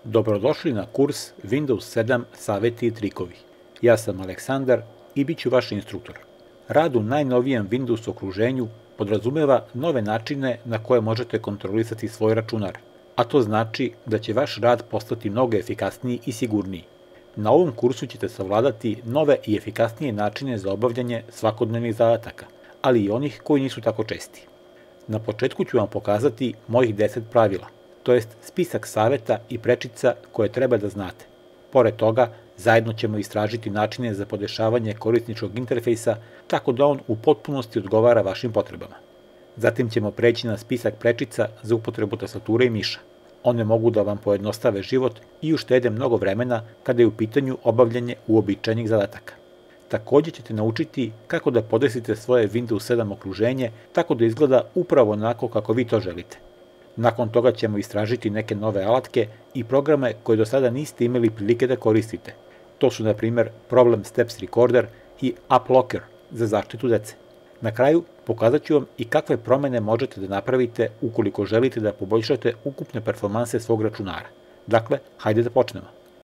Dobrodošli na kurs Windows 7 saveti i trikovi. Ja sam Aleksandar i bit ću vaš instruktor. Rad u najnovijem Windows okruženju podrazumeva nove načine na koje možete kontrolisati svoj računar, a to znači da će vaš rad postati mnogo efikasniji i sigurniji. Na ovom kursu ćete savladati nove i efikasnije načine za obavljanje svakodnevnih zadataka, ali i onih koji nisu tako česti. Na početku ću vam pokazati mojih 10 pravila, to jest spisak saveta i prečica koje treba da znate. Pored toga, zajedno ćemo istražiti načine za podešavanje korisničkog interfejsa tako da on u potpunosti odgovara vašim potrebama. Zatim ćemo preći na spisak prečica za upotrebu tastature i miša. One mogu da vam pojednostave život i uštede mnogo vremena kada je u pitanju obavljanje uobičajenih zadataka. Takođe ćete naučiti kako da podesite svoje Windows 7 okruženje tako da izgleda upravo onako kako vi to želite. Nakon toga ćemo istražiti neke nove alatke i programe koje do sada niste imali prilike da koristite. To su, na primer, Problem Steps Recorder i UpLocker za zaštitu dece. Na kraju, pokazat ću vam i kakve promene možete da napravite ukoliko želite da poboljšate ukupne performanse svog računara. Dakle, hajde da počnemo.